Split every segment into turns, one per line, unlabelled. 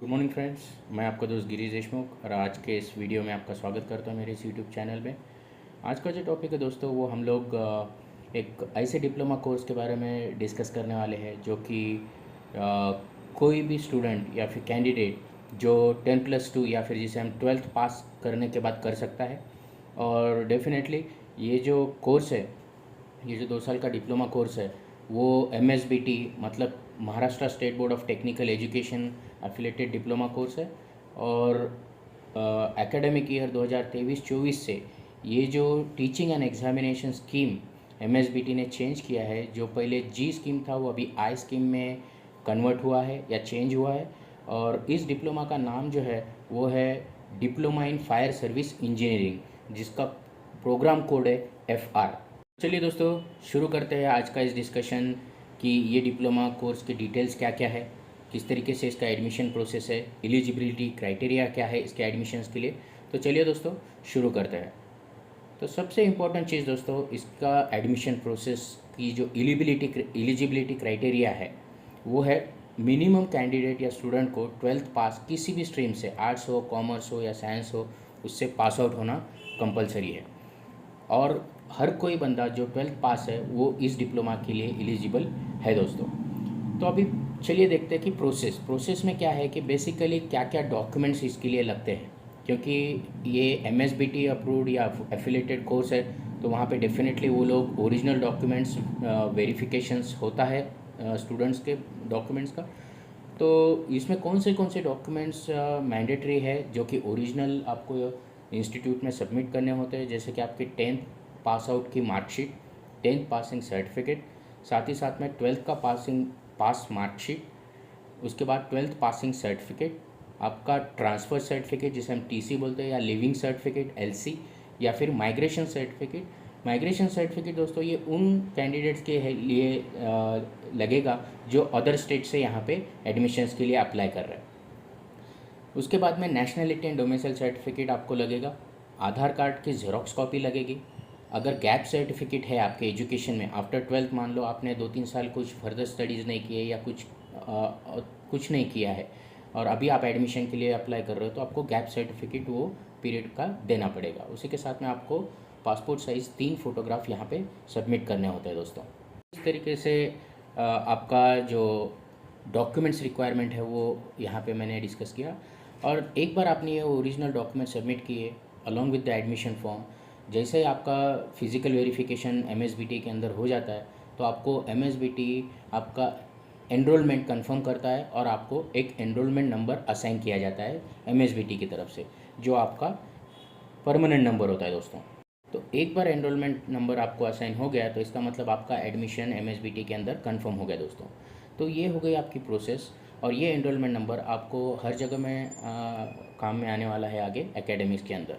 Good morning friends. मैं आपका दोस्त गिरीश देशमुख और आज के इस वीडियो में आपका स्वागत करता हूं मेरे इस यूट्यूब चैनल में। आज का जो टॉपिक है दोस्तों वो हम लोग एक ऐसे डिप्लोमा कोर्स के बारे में डिस्कस करने वाले हैं जो कि कोई भी स्टूडेंट या फिर कैंडिडेट जो 10+2 या फिर जिसे हम 12th पास करने के बाद कर सकता है। और डेफिनेटली ये जो कोर्स है, ये जो 2 साल का डिप्लोमा कोर्स है वो MSBT मतलब Maharashtra state board of technical education affiliated diploma course है। और एकेडमिक ईयर 2023-24 से ये जो teaching and examination scheme MSBT ने चेंज किया है, जो पहले जी स्कीम था वो अभी आई स्कीम में कन्वर्ट हुआ है या चेंज हुआ है। और इस डिप्लोमा का नाम जो है वो है diploma in fire service engineering, जिसका प्रोग्राम कोड है FR। चलिए दोस्तों शुरू करते हैं आज का इस डिस्कशन कि ये डिप्लोमा कोर्स के डिटेल्स क्या क्या है, किस तरीके से इसका एडमिशन प्रोसेस है, एलिजिबिलिटी क्राइटेरिया क्या है इसके एडमिशन्स के लिए। तो चलिए दोस्तों शुरू करते हैं। तो सबसे इम्पोर्टेंट चीज़ दोस्तों, इसका एडमिशन प्रोसेस की जो एलिजिबिलिटी क्राइटेरिया है वो है मिनिमम कैंडिडेट या स्टूडेंट को 12th पास किसी भी स्ट्रीम से, आर्ट्स हो, कॉमर्स हो या साइंस हो, उससे पास आउट होना कंपलसरी है। और हर कोई बंदा जो 12th पास है वो इस डिप्लोमा के लिए एलिजिबल है दोस्तों। तो अभी चलिए देखते हैं कि प्रोसेस में क्या है कि बेसिकली क्या क्या डॉक्यूमेंट्स इसके लिए लगते हैं। क्योंकि ये MSBT अप्रूव्ड या एफिलेटेड कोर्स है तो वहाँ पे डेफिनेटली वो लोग ओरिजिनल डॉक्यूमेंट्स वेरिफिकेशंस होता है स्टूडेंट्स के डॉक्यूमेंट्स का। तो इसमें कौन से डॉक्यूमेंट्स मैंडेटरी है जो कि ओरिजिनल आपको इंस्टीट्यूट में सबमिट करने होते हैं, जैसे कि आपकी 10th पास आउट की मार्कशीट, 10th पासिंग सर्टिफिकेट, साथ ही साथ में 12th का पास मार्कशीट, उसके बाद 12th पासिंग सर्टिफिकेट, आपका ट्रांसफ़र सर्टिफिकेट जिसे हम TC बोलते हैं, या लिविंग सर्टिफिकेट LC, या फिर माइग्रेशन सर्टिफिकेट। माइग्रेशन सर्टिफिकेट दोस्तों ये उन कैंडिडेट्स के लिए लगेगा जो अदर स्टेट से यहाँ पे एडमिशन्स के लिए अप्लाई कर रहे हैं। उसके बाद में नेशनलिटी एंड डोमिसाइल सर्टिफिकेट आपको लगेगा, आधार कार्ड की ज़ेरॉक्स कॉपी लगेगी। अगर गैप सर्टिफिकेट है आपके एजुकेशन में, आफ्टर 12th मान लो आपने 2-3 साल कुछ फर्दर स्टडीज़ नहीं किए या कुछ नहीं किया है और अभी आप एडमिशन के लिए अप्लाई कर रहे हो, तो आपको गैप सर्टिफिकेट वो पीरियड का देना पड़ेगा। उसी के साथ में आपको पासपोर्ट साइज़ 3 फोटोग्राफ यहाँ पे सबमिट करने होते हैं दोस्तों। इस तरीके से आपका जो डॉक्यूमेंट्स रिक्वायरमेंट है वो यहाँ पे मैंने डिस्कस किया। और एक बार आपने ये ओरिजिनल डॉक्यूमेंट सबमिट किए along with the admission form, जैसे ही आपका फिज़िकल वेरिफिकेशन MSBT के अंदर हो जाता है तो आपको MSBT आपका एनरोलमेंट कंफर्म करता है और आपको एक एनरोलमेंट नंबर असाइन किया जाता है MSBT की तरफ से, जो आपका परमानेंट नंबर होता है दोस्तों। तो एक बार एनरोलमेंट नंबर आपको असाइन हो गया तो इसका मतलब आपका एडमिशन MSBT के अंदर कंफर्म हो गया दोस्तों। तो ये हो गई आपकी प्रोसेस, और ये एनरोलमेंट नंबर आपको हर जगह में काम में आने वाला है आगे एकेडमिक्स के अंदर।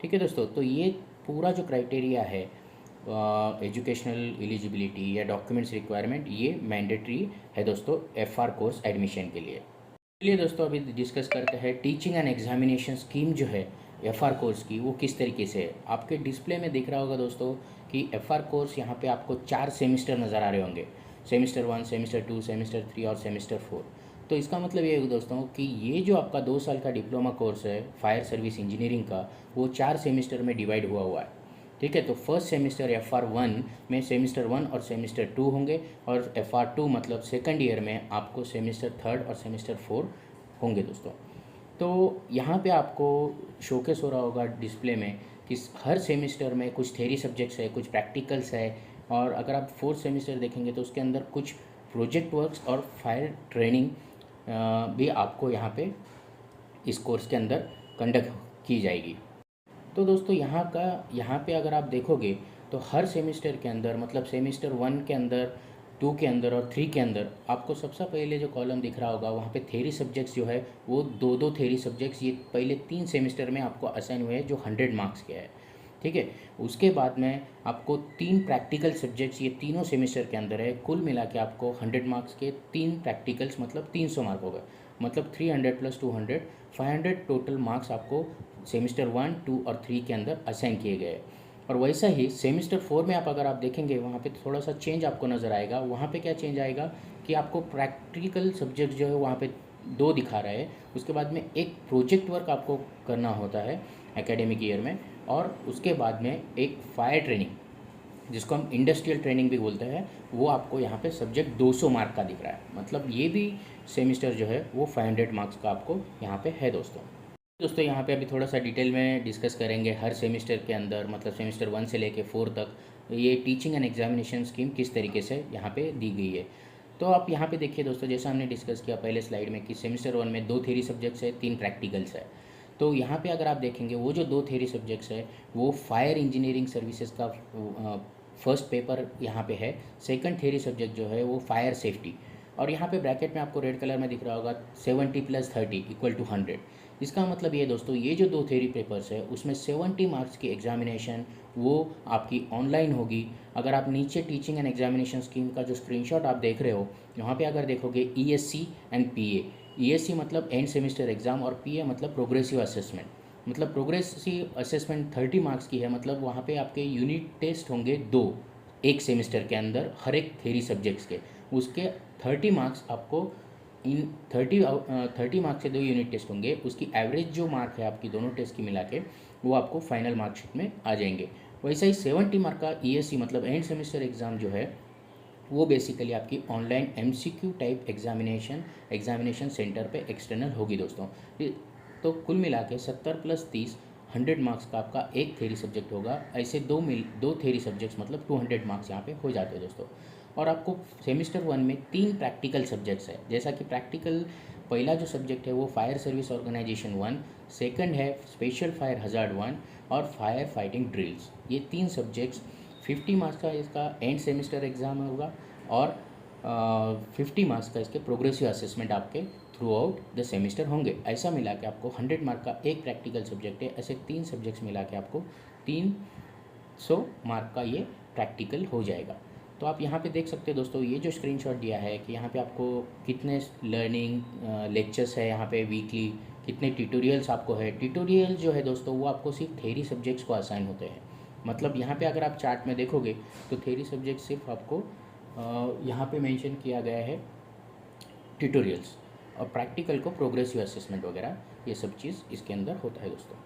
ठीक है दोस्तों, तो ये पूरा जो क्राइटेरिया है एजुकेशनल एलिजिबिलिटी या डॉक्यूमेंट्स रिक्वायरमेंट, ये मैंडेटरी है दोस्तों FR कोर्स एडमिशन के लिए। चलिए दोस्तों अभी डिस्कस करते हैं टीचिंग एंड एग्जामिनेशन स्कीम जो है FR कोर्स की, वो किस तरीके से है। आपके डिस्प्ले में दिख रहा होगा दोस्तों कि FR कोर्स यहाँ पे आपको 4 सेमिस्टर नज़र आ रहे होंगे, सेमिस्टर 1, सेमिस्टर 2, सेमिस्टर 3 और सेमिस्टर 4। तो इसका मतलब ये है दोस्तों कि ये जो आपका 2 साल का डिप्लोमा कोर्स है फायर सर्विस इंजीनियरिंग का, वो 4 सेमिस्टर में डिवाइड हुआ है। ठीक है, तो फर्स्ट सेमिस्टर FR1 में सेमिस्टर 1 और सेमिस्टर 2 होंगे, और FR2 मतलब सेकंड ईयर में आपको सेमिस्टर 3 और सेमिस्टर 4 होंगे दोस्तों। तो यहाँ पे आपको शोकेस हो रहा होगा डिस्प्ले में कि हर सेमिस्टर में कुछ थ्योरी सब्जेक्ट्स है, कुछ प्रैक्टिकल्स है, और अगर आप 4th सेमिस्टर देखेंगे तो उसके अंदर कुछ प्रोजेक्ट वर्क्स और फायर ट्रेनिंग भी आपको यहाँ पे इस कोर्स के अंदर कंडक्ट की जाएगी। तो दोस्तों यहाँ पे अगर आप देखोगे तो हर सेमिस्टर के अंदर, मतलब सेमिस्टर 1 के अंदर, 2 के अंदर और 3 के अंदर आपको सबसे पहले जो कॉलम दिख रहा होगा वहाँ पे थ्योरी सब्जेक्ट्स जो है वो 2-2 थ्योरी सब्जेक्ट्स ये पहले 3 सेमिस्टर में आपको असाइन हुए हैं, जो 100 मार्क्स के है। ठीक है, उसके बाद में आपको 3 प्रैक्टिकल सब्जेक्ट्स ये तीनों सेमिस्टर के अंदर है, कुल मिला के आपको 100 मार्क्स के 3 प्रैक्टिकल्स मतलब 300 मार्क हो गए, मतलब 300 + 200 500 टोटल मार्क्स आपको सेमिस्टर 1, 2 और 3 के अंदर असाइन किए गए। और वैसा ही सेमिस्टर 4 में अगर आप देखेंगे वहाँ पे थोड़ा सा चेंज आपको नज़र आएगा। वहाँ पे क्या चेंज आएगा कि आपको प्रैक्टिकल सब्जेक्ट जो है वहाँ पे दो दिखा रहा है, उसके बाद में एक प्रोजेक्ट वर्क आपको करना होता है एकेडमिक ईयर में, और उसके बाद में एक फायर ट्रेनिंग जिसको हम इंडस्ट्रियल ट्रेनिंग भी बोलते हैं, वो आपको यहाँ पे सब्जेक्ट 200 मार्क का दिख रहा है। मतलब ये भी सेमिस्टर जो है वो 500 मार्क्स का आपको यहाँ पे है दोस्तों। दोस्तों यहाँ पे अभी थोड़ा सा डिटेल में डिस्कस करेंगे हर सेमिस्टर के अंदर, मतलब सेमिस्टर 1 से लेके 4 तक ये टीचिंग एंड एग्जामिनेशन स्कीम किस तरीके से यहाँ पे दी गई है। तो आप यहाँ पे देखिए दोस्तों, जैसा हमने डिस्कस किया पहले स्लाइड में कि सेमिस्टर 1 में 2 थ्योरी सब्जेक्ट्स है, 3 प्रैक्टिकल्स है। तो यहाँ पे अगर आप देखेंगे वो जो 2 थ्योरी सब्जेक्ट्स है वो फायर इंजीनियरिंग सर्विसेज का फर्स्ट पेपर यहाँ पे है। सेकंड थ्योरी सब्जेक्ट जो है वो फायर सेफ्टी, और यहाँ पे ब्रैकेट में आपको रेड कलर में दिख रहा होगा 70 + 30 = 100। इसका मतलब ये दोस्तों, ये जो 2 थ्योरी पेपर्स है उसमें 70 मार्क्स की एग्जामिनेशन वो आपकी ऑनलाइन होगी। अगर आप नीचे टीचिंग एंड एग्जामिनेशन स्कीम का जो स्क्रीनशॉट आप देख रहे हो, यहाँ पे अगर देखोगे ESC एंड PA, ESC मतलब एंड सेमिस्टर एग्ज़ाम और PA मतलब प्रोग्रेसिव असेसमेंट। मतलब प्रोग्रेसिव असेसमेंट 30 मार्क्स की है, मतलब वहाँ पे आपके यूनिट टेस्ट होंगे 2 एक सेमिस्टर के अंदर हर एक थ्योरी सब्जेक्ट्स के। उसके 30 मार्क्स आपको इन 30 मार्क्स से 2 यूनिट टेस्ट होंगे, उसकी एवरेज जो मार्क है आपकी दोनों टेस्ट की मिला के वो आपको फाइनल मार्कशीट में आ जाएंगे। वैसा ही 70 मार्क का ESC मतलब एंड सेमिस्टर एग्ज़ाम जो है वो बेसिकली आपकी online MCQ type examination centre पे एक्सटर्नल होगी दोस्तों। तो कुल मिला के 70 + 30 100 मार्क्स का आपका एक थ्योरी सब्जेक्ट होगा। ऐसे दो थ्योरी सब्जेक्ट्स मतलब 200 मार्क्स यहाँ पे हो जाते हैं दोस्तों। और आपको सेमिस्टर 1 में 3 प्रैक्टिकल सब्जेक्ट्स है, जैसा कि प्रैक्टिकल पहला जो सब्जेक्ट है वो फायर सर्विस ऑर्गेनाइजेशन 1, सेकंड है स्पेशल फायर हजार्ड 1 और फायर फाइटिंग ड्रिल्स। ये 3 सब्जेक्ट्स 50 मार्क्स का इसका एंड सेमिस्टर एग्ज़ाम होगा, और 50 मार्क्स का इसके प्रोग्रेसिव असेसमेंट आपके थ्रू आउट द सेमिस्टर होंगे। ऐसा मिला के आपको 100 मार्क का एक प्रैक्टिकल सब्जेक्ट है, ऐसे 3 सब्जेक्ट्स मिला के आपको 300 मार्क का ये प्रैक्टिकल हो जाएगा। तो आप यहाँ पे देख सकते हैं दोस्तों, ये जो स्क्रीनशॉट दिया है कि यहाँ पे आपको कितने लर्निंग लेक्चर्स है यहाँ पे वीकली, कितने ट्यूटोरियल्स आपको है। ट्यूटोरियल जो है दोस्तों वो आपको सिर्फ थ्योरी सब्जेक्ट्स को असाइन होते हैं। मतलब यहाँ पे अगर आप चार्ट में देखोगे तो थ्योरी सब्जेक्ट सिर्फ आपको यहाँ पे मेंशन किया गया है ट्यूटोरियल्स, और प्रैक्टिकल को प्रोग्रेसिव असेसमेंट वगैरह ये सब चीज़ इसके अंदर होता है दोस्तों।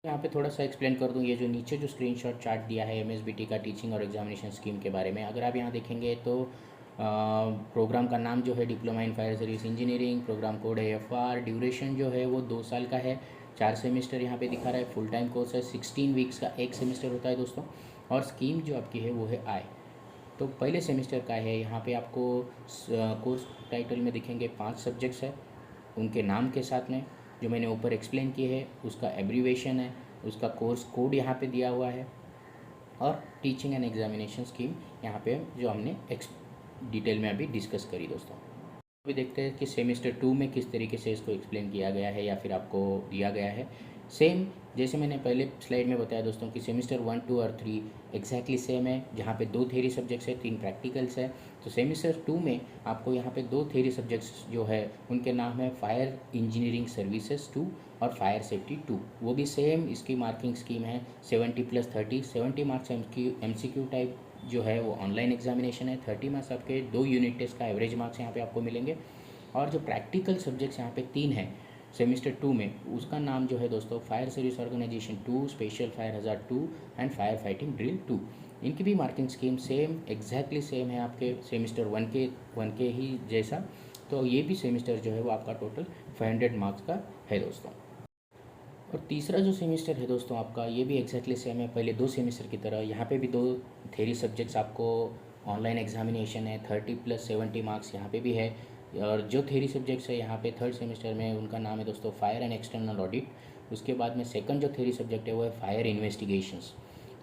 यहाँ पे थोड़ा सा एक्सप्लेन कर दूँ, ये जो नीचे जो स्क्रीनशॉट चार्ट दिया है MSBT का टीचिंग और एग्जामिनेशन स्कीम के बारे में, अगर आप यहाँ देखेंगे तो प्रोग्राम का नाम जो है diploma in fire service engineering, program code है FR, ड्यूरेशन जो है वो 2 साल का है, 4 सेमिस्टर यहाँ पे दिखा रहा है, फुल टाइम कोर्स है, 16 वीक्स का एक सेमिस्टर होता है दोस्तों। और स्कीम जो आपकी है वो है I। तो पहले सेमिस्टर का है, यहाँ पे आपको कोर्स टाइटल में दिखेंगे 5 सब्जेक्ट्स है, उनके नाम के साथ में जो मैंने ऊपर एक्सप्लेन किए है उसका एब्रीवेशन है, उसका कोर्स कोड यहाँ पे दिया हुआ है, और टीचिंग एंड एग्जामिनेशन स्कीम यहाँ पे जो हमने डिटेल में अभी डिस्कस करी दोस्तों। अभी देखते हैं कि सेमेस्टर 2 में किस तरीके से इसको एक्सप्लेन किया गया है या फिर आपको दिया गया है। सेम जैसे मैंने पहले स्लाइड में बताया दोस्तों कि सेमेस्टर 1, 2 और 3 एग्जैक्टली सेम है, जहाँ पे 2 थ्योरी सब्जेक्ट्स है, 3 प्रैक्टिकल्स है। तो सेमेस्टर 2 में आपको यहाँ पे 2 थ्योरी सब्जेक्ट्स जो है उनके नाम है फायर इंजीनियरिंग सर्विसेज 2 और फायर सेफ्टी 2। वो भी सेम इसकी मार्किंग स्कीम है 70 + 30, 70 मार्क्स MCQ टाइप जो है वो ऑनलाइन एग्जामिनेशन है, 30 मार्क्स आपके 2 यूनिट टेस्ट का एवरेज मार्क्स यहाँ पे आपको मिलेंगे। और जो प्रैक्टिकल सब्जेक्ट्स यहाँ पे 3 हैं सेमेस्टर 2 में, उसका नाम जो है दोस्तों fire service organization 2, special fire hazard 2 and fire fighting drill 2। इनकी भी marking scheme same exactly same है आपके सेमेस्टर 1 के ही जैसा। तो ये भी सेमेस्टर जो है वो आपका टोटल 500 मार्क्स का है दोस्तों। और तीसरा जो सेमेस्टर है दोस्तों आपका, ये भी एग्जैक्टली सेम है पहले 2 सेमेस्टर की तरह। यहाँ पे भी 2 थ्योरी सब्जेक्ट्स आपको ऑनलाइन एग्जामिनेशन है, 30 + 70 मार्क्स यहाँ पे भी है। और जो थ्योरी सब्जेक्ट्स है यहाँ पे थर्ड सेमेस्टर में उनका नाम है दोस्तों फायर एंड एक्सटर्नल ऑडिट। उसके बाद में सेकंड जो थ्योरी सब्जेक्ट है वो है फायर इन्वेस्टिगेशंस,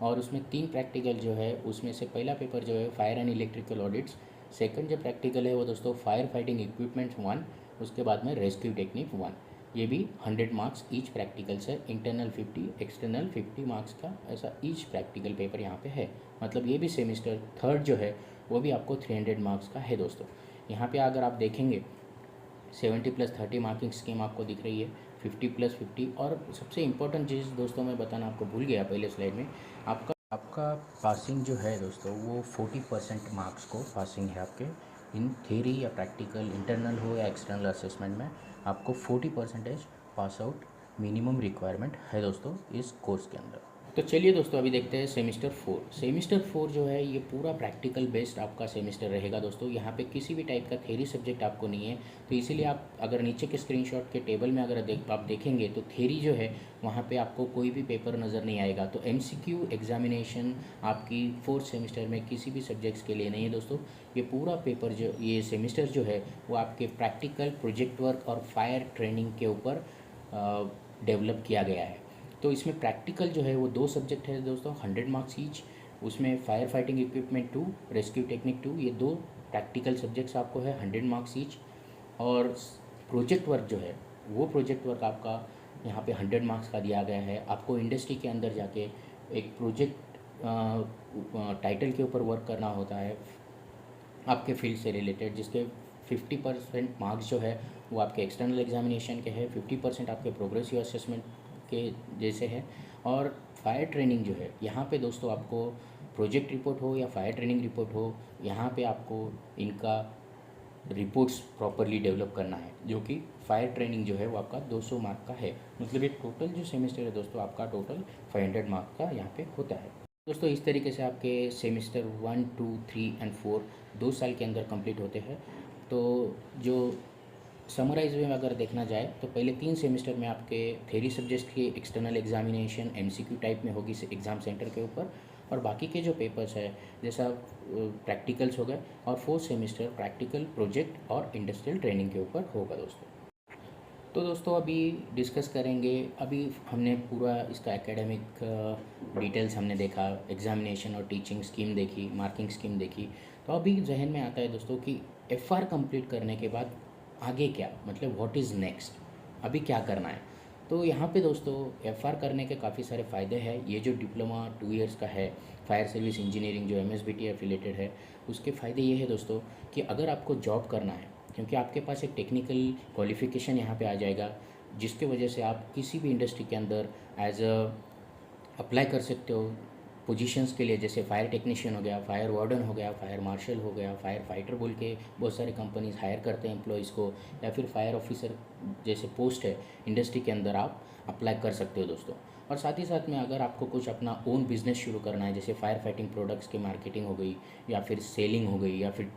और उसमें 3 प्रैक्टिकल जो है उसमें से पहला पेपर जो है fire and electrical audits, second जो प्रैक्टिकल है वो दोस्तों फायर फाइटिंग इक्विपमेंट्स 1, उसके बाद में रेस्क्यू टेक्निक 1। ये भी 100 मार्क्स ईच प्रैक्टिकल से, इंटरनल 50, एक्सटर्नल 50 मार्क्स का ऐसा ईच प्रैक्टिकल पेपर यहाँ पे है। मतलब ये भी सेमेस्टर थर्ड जो है वो भी आपको 300 मार्क्स का है दोस्तों। यहाँ पे अगर आप देखेंगे 70 + 30 मार्किंग स्कीम आपको दिख रही है, 50 + 50। और सबसे इम्पोर्टेंट चीज़ दोस्तों मैं बताना आपको भूल गया पहले स्लाइड में, आपका पासिंग जो है दोस्तों वो 40% मार्क्स को पासिंग है आपके इन थ्योरी या प्रैक्टिकल, इंटरनल हो या एक्सटर्नल असेसमेंट में आपको 40% पास आउट मिनिमम रिक्वायरमेंट है दोस्तों इस कोर्स के अंदर। तो चलिए दोस्तों अभी देखते हैं सेमिस्टर 4 जो है ये पूरा प्रैक्टिकल बेस्ड आपका सेमिस्टर रहेगा दोस्तों। यहाँ पे किसी भी टाइप का थ्योरी सब्जेक्ट आपको नहीं है, तो इसीलिए आप अगर नीचे के स्क्रीनशॉट के टेबल में अगर आप देखेंगे तो थ्योरी जो है वहाँ पे आपको कोई भी पेपर नज़र नहीं आएगा। तो MCQ एग्जामिनेशन आपकी 4th सेमेस्टर में किसी भी सब्जेक्ट्स के लिए नहीं है दोस्तों। ये पूरा पेपर जो ये सेमिस्टर जो है वो आपके प्रैक्टिकल प्रोजेक्ट वर्क और फायर ट्रेनिंग के ऊपर डेवलप किया गया है। तो इसमें प्रैक्टिकल जो है वो 2 सब्जेक्ट है दोस्तों, 100 मार्क्स ईच। उसमें fire fighting equipment 2, rescue technique 2, ये 2 प्रैक्टिकल सब्जेक्ट्स आपको है 100 मार्क्स ईच। और प्रोजेक्ट वर्क जो है वो प्रोजेक्ट वर्क आपका यहाँ पे 100 मार्क्स का दिया गया है। आपको इंडस्ट्री के अंदर जाके एक प्रोजेक्ट टाइटल के ऊपर वर्क करना होता है आपके फील्ड से रिलेटेड, जिसके 50% मार्क्स जो है वो आपके एक्सटर्नल एग्जामिनेशन के हैं, 50% आपके प्रोग्रेसिव असेसमेंट के जैसे है। और फायर ट्रेनिंग जो है यहाँ पे दोस्तों आपको प्रोजेक्ट रिपोर्ट हो या फायर ट्रेनिंग रिपोर्ट हो, यहाँ पे आपको इनका रिपोर्ट्स प्रॉपरली डेवलप करना है, जो कि फायर ट्रेनिंग जो है वो आपका 200 मार्क का है। मतलब ये टोटल जो सेमेस्टर है दोस्तों आपका टोटल 500 मार्क का यहाँ पे होता है दोस्तों। इस तरीके से आपके सेमेस्टर 1, 2, 3 एंड 4 2 साल के अंदर कंप्लीट होते हैं। तो जो समराइज में अगर देखना जाए तो पहले 3 सेमेस्टर में आपके थ्योरी सब्जेक्ट की एक्सटर्नल एग्जामिनेशन MCQ टाइप में होगी एग्ज़ाम सेंटर के ऊपर, और बाकी के जो पेपर्स है जैसा प्रैक्टिकल्स हो गए, और 4th सेमेस्टर प्रैक्टिकल प्रोजेक्ट और इंडस्ट्रियल ट्रेनिंग के ऊपर होगा दोस्तों। तो दोस्तों अभी डिस्कस करेंगे, अभी हमने पूरा इसका एकेडमिक डिटेल्स हमने देखा, एग्जामिनेशन और टीचिंग स्कीम देखी, मार्किंग स्कीम देखी। तो अभी जहन में आता है दोस्तों कि FR कंप्लीट करने के बाद आगे क्या, मतलब व्हाट इज़ नेक्स्ट, अभी क्या करना है। तो यहाँ पे दोस्तों FR करने के काफ़ी सारे फ़ायदे हैं। ये जो डिप्लोमा 2 इयर्स का है फायर सर्विस इंजीनियरिंग जो MSBT एफिलेटेड है, उसके फ़ायदे ये है दोस्तों कि अगर आपको जॉब करना है, क्योंकि आपके पास एक टेक्निकल क्वालिफिकेशन यहाँ पे आ जाएगा, जिसके वजह से आप किसी भी इंडस्ट्री के अंदर एज अ अप्लाई कर सकते हो पोजीशंस के लिए। जैसे फायर टेक्नीशियन हो गया, फायर वार्डन हो गया, फायर मार्शल हो गया, फायर फाइटर बोल के बहुत सारे कंपनीज हायर करते हैं एम्प्लॉयज़ को, या फिर फायर ऑफिसर जैसे पोस्ट है इंडस्ट्री के अंदर आप अप्लाई कर सकते हो दोस्तों। और साथ ही साथ में अगर आपको कुछ अपना ओन बिजनेस शुरू करना है, जैसे फायर फाइटिंग प्रोडक्ट्स की मार्केटिंग हो गई, या फिर सेलिंग हो गई, या फिर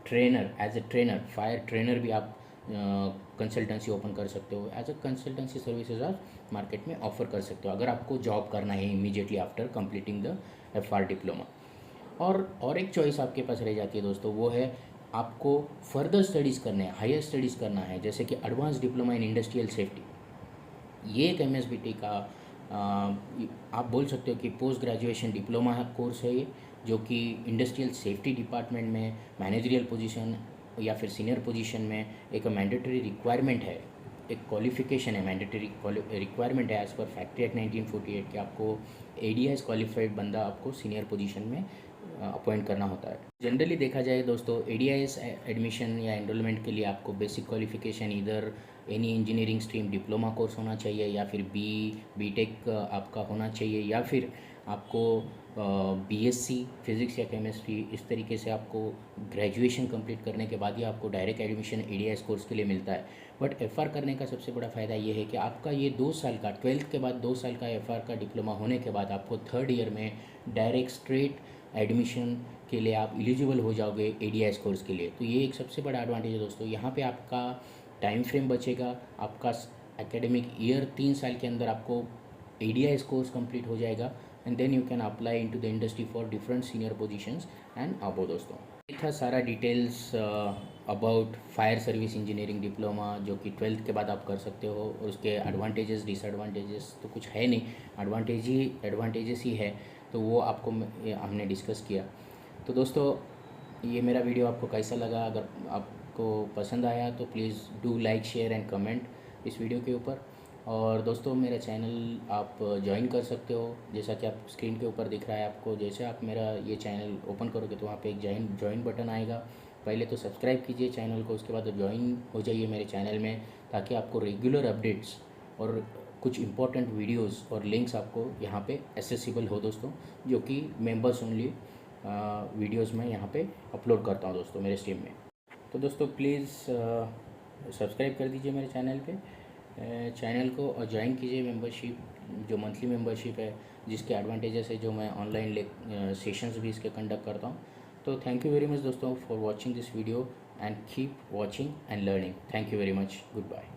trainer as a trainer fire trainer भी आप कंसल्टेंसी ओपन कर सकते हो, एज अ कंसल्टेंसी सर्विसेज आप मार्केट में ऑफर कर सकते हो अगर आपको जॉब करना है immediately after completing the FR diploma. और एक चॉइस आपके पास रह जाती है दोस्तों, वो है आपको फर्दर स्टडीज़ करने हैं, हायर स्टडीज़ करना है, जैसे कि advance diploma in industrial safety. ये एक MSBT का आप बोल सकते हो कि पोस्ट ग्रेजुएशन डिप्लोमा कोर्स है ये, जो कि इंडस्ट्रियल सेफ्टी डिपार्टमेंट में मैनेजरियल पोजीशन या फिर सीनियर पोजीशन में एक मैंडेटरी रिक्वायरमेंट है, एक क्वालिफिकेशन है, मैंडेटरी रिक्वायरमेंट है एज़ पर फैक्ट्री एक्ट 1948 कि आपको ADIS क्वालिफाइड बंदा आपको सीनियर पोजीशन में अपॉइंट करना होता है। जनरली देखा जाए दोस्तों ADIS एडमिशन या एनरोलमेंट के लिए आपको बेसिक क्वालिफिकेशन इधर any engineering stream diploma course होना चाहिए, या फिर BTech आपका होना चाहिए, या फिर आपको BSc फिज़िक्स या केमिस्ट्री, इस तरीके से आपको ग्रेजुएशन कंप्लीट करने के बाद ही आपको डायरेक्ट एडमिशन ADIS कोर्स के लिए मिलता है। बट FR करने का सबसे बड़ा फ़ायदा ये है कि आपका ये 2 साल का 12th के बाद 2 साल का FR का डिप्लोमा होने के बाद आपको 3rd ईयर में डायरेक्ट स्ट्रेट एडमिशन के लिए आप एलिजिबल हो जाओगे ADIS कोर्स के लिए। तो ये एक सबसे बड़ा एडवांटेज है दोस्तों। यहाँ पे आपका टाइम फ्रेम बचेगा, आपका एकेडमिक ईयर 3 साल के अंदर आपको ADIS कोर्स कंप्लीट हो जाएगा, and then you can apply into the industry for different senior positions and above दोस्तों। ये था सारा details about fire service engineering diploma, जो कि 12th के बाद आप कर सकते हो। और उसके एडवांटेजेस डिसएडवांटेजेस तो कुछ है नहीं, एडवांटेजेस ही है, तो वो आपको हमने डिस्कस किया। तो दोस्तों ये मेरा वीडियो आपको कैसा लगा, अगर आपको पसंद आया तो please do like share and comment इस वीडियो के ऊपर। और दोस्तों मेरा चैनल आप ज्वाइन कर सकते हो, जैसा कि आप स्क्रीन के ऊपर दिख रहा है आपको। जैसे आप मेरा ये चैनल ओपन करोगे तो वहाँ पे एक ज्वाइन बटन आएगा। पहले तो सब्सक्राइब कीजिए चैनल को, उसके बाद ज्वाइन हो जाइए मेरे चैनल में, ताकि आपको रेगुलर अपडेट्स और कुछ इंपॉर्टेंट वीडियोस और लिंक्स आपको यहाँ पे एक्सेसिबल हो दोस्तों, जो कि मेंबर्स ओनली वीडियोस में यहाँ पे अपलोड करता हूँ दोस्तों मेरे स्ट्रीम में। तो दोस्तों प्लीज़ सब्सक्राइब कर दीजिए मेरे चैनल पे, चैनल को, और ज्वाइन कीजिए मेंबरशिप, जो मंथली मेंबरशिप है, जिसके एडवांटेजेस है, जो मैं ऑनलाइन सेशंस भी इसके कंडक्ट करता हूँ। तो थैंक यू वेरी मच दोस्तों for watching this video, and keep watching and learning. Thank you very much, good bye.